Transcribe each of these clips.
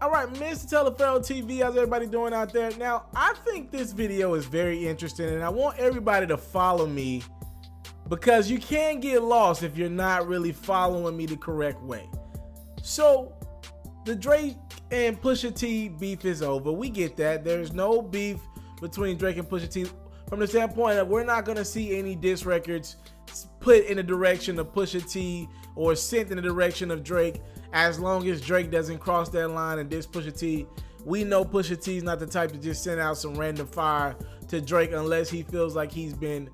All right, Mr. Taliaferro TV, how's everybody doing out there? Now, I think this video is very interesting, and I want everybody to follow me because you can get lost if you're not really following me the correct way. So, the Drake and Pusha T beef is over. We get that. There's no beef between Drake and Pusha T from the standpoint that we're not going to see any diss records put in the direction of Pusha T or sent in the direction of Drake. As long as Drake doesn't cross that line and diss Pusha T, we know Pusha T is not the type to just send out some random fire to Drake unless he feels like he's been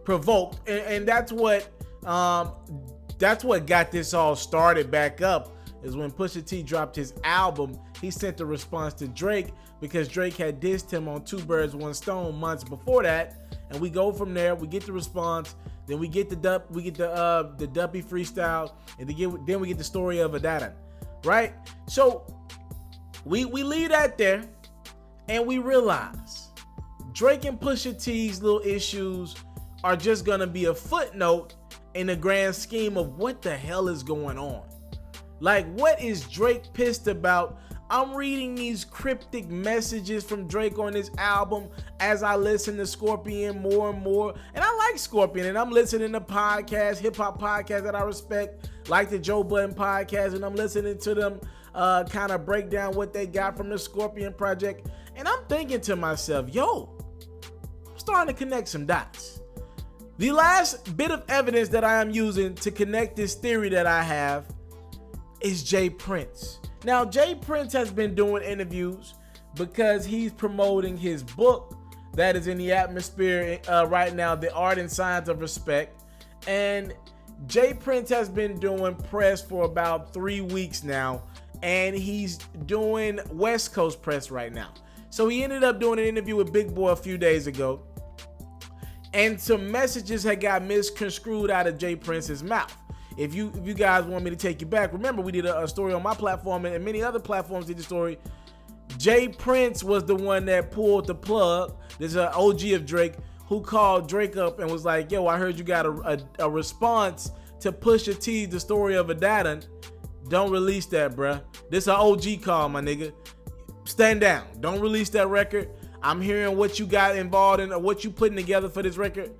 provoked. And that's what got this all started back up, is when Pusha T dropped his album. He sent a response to Drake because Drake had dissed him on Two Birds, One Stone months before that. And we go from there. We get the response. Then we get the Duppy freestyle, and then we get the story of Adadan, right? So we leave that there, and we realize Drake and Pusha T's little issues are just gonna be a footnote in the grand scheme of what the hell is going on. Like, what is Drake pissed about? I'm reading these cryptic messages from Drake on his album as I listen to Scorpion more and more. And I like Scorpion, and I'm listening to podcasts, hip-hop podcasts that I respect, like the Joe Budden podcast, and I'm listening to them kind of break down what they got from the Scorpion project. And I'm thinking to myself, yo, I'm starting to connect some dots. The last bit of evidence that I am using to connect this theory that I have is J.Prince. Now, J.Prince has been doing interviews because he's promoting his book that is in the atmosphere right now, The Art and Science of Respect. And J.Prince has been doing press for about 3 weeks now, and he's doing West Coast press right now. So he ended up doing an interview with Big Boy a few days ago, and some messages had got misconstrued out of J.Prince's mouth. If you guys want me to take you back, remember we did a story on my platform, and many other platforms did the story. J.Prince was the one that pulled the plug. There's an OG of Drake who called Drake up and was like, yo, I heard you got a response to Pusha T, the story of Adadan. Don't release that, bruh. This an OG call, my nigga. Stand down. Don't release that record. I'm hearing what you got involved in or what you putting together for this record.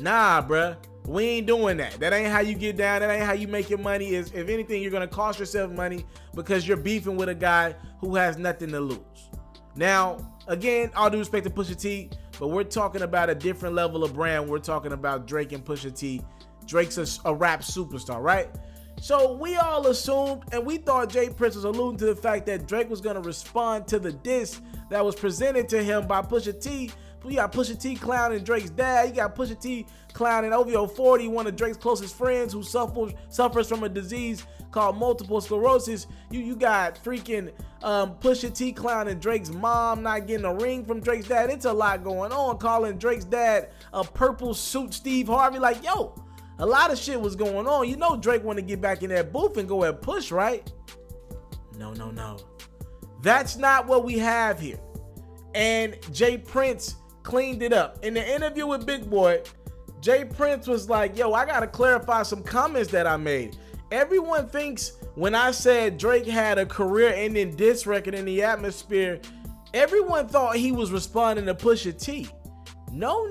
Nah, bruh. We ain't doing that. That ain't how you get down. That ain't how you make your money. If anything, you're going to cost yourself money because you're beefing with a guy who has nothing to lose. Now, again, all due respect to Pusha T, but we're talking about a different level of brand. We're talking about Drake and Pusha T. Drake's a rap superstar, right? So we all assumed and we thought J.Prince was alluding to the fact that Drake was going to respond to the diss that was presented to him by Pusha T. You got Pusha T clowning Drake's dad. You got Pusha T clowning OVO 40, one of Drake's closest friends who suffers from a disease called multiple sclerosis. You got freaking Pusha T clowning Drake's mom not getting a ring from Drake's dad. It's a lot going on. Calling Drake's dad a purple suit Steve Harvey. Like, yo, a lot of shit was going on. You know Drake want to get back in that booth and go at Push, right? No. That's not what we have here. And J.Prince cleaned it up. In the interview with Big Boy, J.Prince was like, yo, I gotta clarify some comments that I made. Everyone thinks when I said Drake had a career-ending diss record in the atmosphere, everyone thought he was responding to Pusha T. No.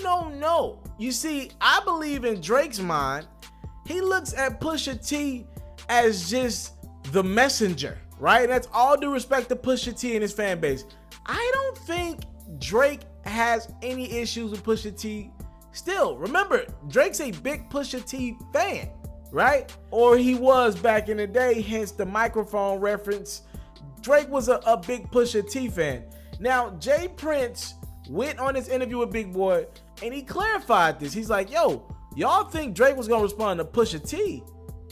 You see, I believe in Drake's mind, he looks at Pusha T as just the messenger, right? That's all due respect to Pusha T and his fan base. I don't think Drake has any issues with Pusha T. Still, remember, Drake's a big Pusha T fan, right? Or he was back in the day, hence the microphone reference. Drake was a big Pusha T fan. Now, J.Prince went on this interview with Big Boy, and he clarified this. He's like, yo, y'all think Drake was gonna respond to Pusha T?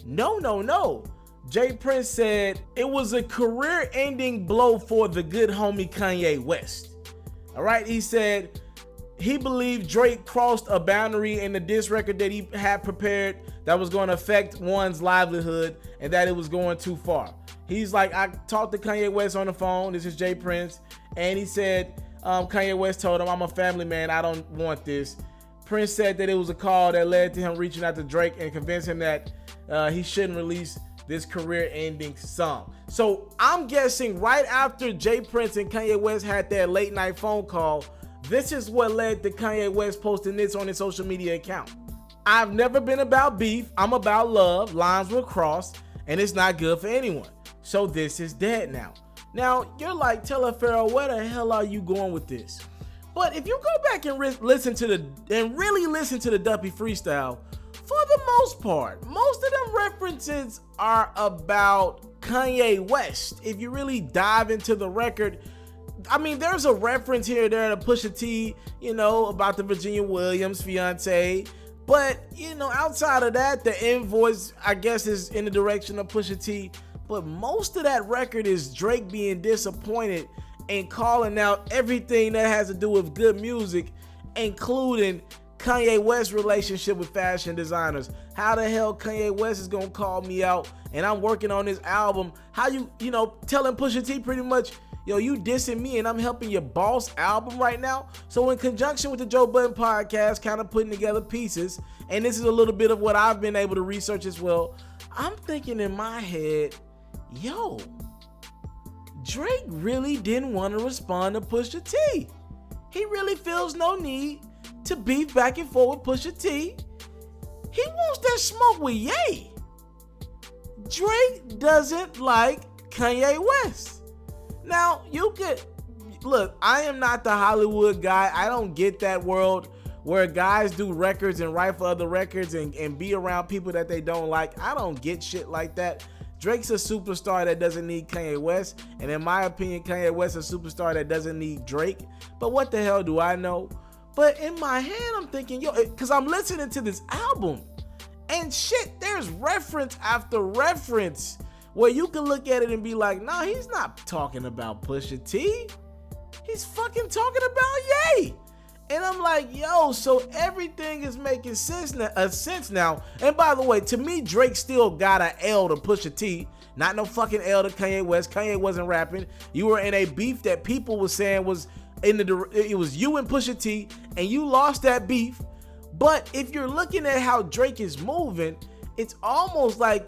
No. J.Prince said it was a career-ending blow for the good homie Kanye West. All right, he said he believed Drake crossed a boundary in the diss record that he had prepared that was going to affect one's livelihood and that it was going too far. He's like, I talked to Kanye West on the phone. This is J.Prince. And he said Kanye West told him, I'm a family man. I don't want this. Prince said that it was a call that led to him reaching out to Drake and convinced him that he shouldn't release this career-ending song. So I'm guessing right after J.Prince and Kanye West had their late night phone call, this is what led to Kanye West posting this on his social media account. I've never been about beef. I'm about love. Lines were crossed, and it's not good for anyone. So this is dead now. Now, you're like, TALIAFERRO, where the hell are you going with this? But if you go back and really listen to the Duppy freestyle, for the most part, most of them references are about Kanye West. If you really dive into the record, I mean, there's a reference here or there to Pusha T, about the Virginia Williams fiance. But, outside of that, the invoice, I guess, is in the direction of Pusha T. But most of that record is Drake being disappointed and calling out everything that has to do with good music, including Kanye West's relationship with fashion designers. How the hell Kanye West is gonna call me out and I'm working on this album? How telling Pusha T pretty much, you dissing me and I'm helping your boss album right now? So in conjunction with the Joe Budden podcast, kind of putting together pieces, and this is a little bit of what I've been able to research as well, I'm thinking in my head, Drake really didn't want to respond to Pusha T. He really feels no need to beef back and forth with Pusha T. He wants that smoke with Ye. Drake doesn't like Kanye West. Now, look, I am not the Hollywood guy. I don't get that world where guys do records and write for other records and be around people that they don't like. I don't get shit like that. Drake's a superstar that doesn't need Kanye West, and in my opinion, Kanye West is a superstar that doesn't need Drake. But what the hell do I know? But in my head, I'm thinking, because I'm listening to this album, and shit, there's reference after reference where you can look at it and be like, nah, he's not talking about Pusha T. He's fucking talking about Ye. And I'm like, so everything is making sense now. And by the way, to me, Drake still got an L to Pusha T. Not no fucking L to Kanye West. Kanye wasn't rapping. You were in a beef that people were saying was it was you and Pusha T, and you lost that beef. But if you're looking at how Drake is moving, it's almost like,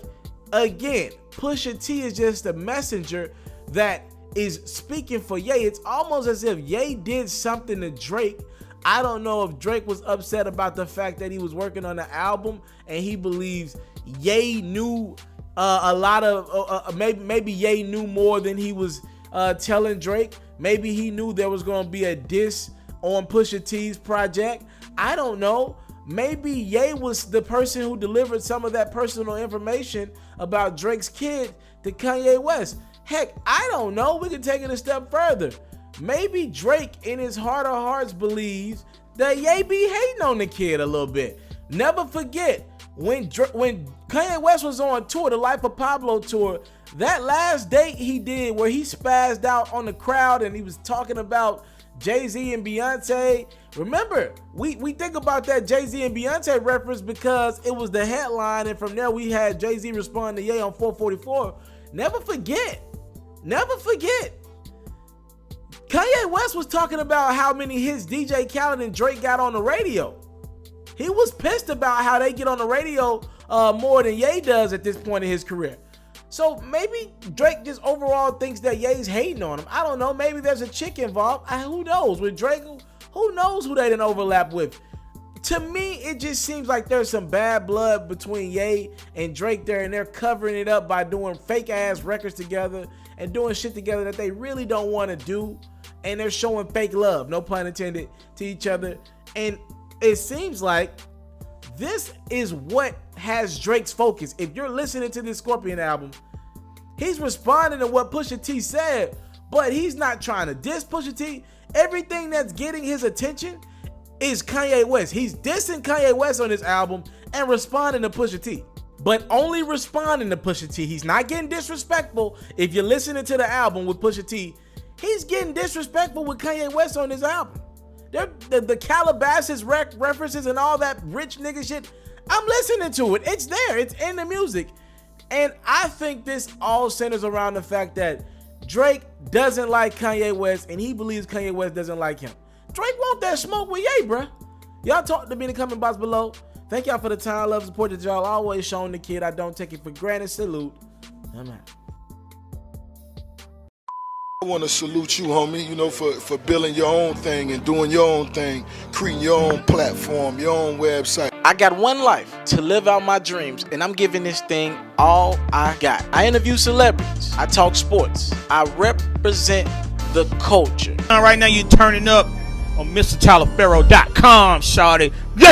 again, Pusha T is just a messenger that is speaking for Ye. It's almost as if Ye did something to Drake. I don't know if Drake was upset about the fact that he was working on the album and he believes Ye knew a lot of, maybe Ye knew more than he was telling Drake. Maybe he knew there was going to be a diss on Pusha T's project. I don't know. Maybe Ye was the person who delivered some of that personal information about Drake's kid to Kanye West. Heck, I don't know. We can take it a step further. Maybe Drake in his heart of hearts believes that Ye be hating on the kid a little bit. Never forget, when Kanye West was on tour, the Life of Pablo tour, that last date he did where he spazzed out on the crowd and he was talking about Jay-Z and Beyonce. Remember, we think about that Jay-Z and Beyonce reference because it was the headline, and from there we had Jay-Z respond to Ye on 444. Never forget. Kanye West was talking about how many hits DJ Khaled and Drake got on the radio. He was pissed about how they get on the radio more than Ye does at this point in his career. So maybe Drake just overall thinks that Ye's hating on him. I don't know. Maybe there's a chick involved. Who knows? With Drake, who knows who they didn't overlap with? To me, it just seems like there's some bad blood between Ye and Drake there, and they're covering it up by doing fake ass records together and doing shit together that they really don't want to do. And they're showing fake love, no pun intended, to each other. And it seems like this is what has Drake's focus. If you're listening to this Scorpion album, he's responding to what Pusha T said, but he's not trying to diss Pusha T. Everything that's getting his attention is Kanye West. He's dissing Kanye West on this album and responding to Pusha T, but only responding to Pusha T. He's not getting disrespectful. If you're listening to the album with Pusha T, he's getting disrespectful with Kanye West on this album. The Calabasas references and all that rich nigga shit, I'm listening to it. It's there. It's in the music. And I think this all centers around the fact that Drake doesn't like Kanye West and he believes Kanye West doesn't like him. Drake want that smoke with Ye, bruh. Y'all talk to me in the comment box below. Thank y'all for the time, love, support that y'all always shown the kid. I don't take it for granted. Salute. I'm out. I want to salute you, homie, you know, for building your own thing and doing your own thing, creating your own platform, your own website. I got one life to live out my dreams, and I'm giving this thing all I got. I interview celebrities. I talk sports. I represent the culture. Right now, you're turning up on itsmrtaliaferro.com, shawty. Yeah.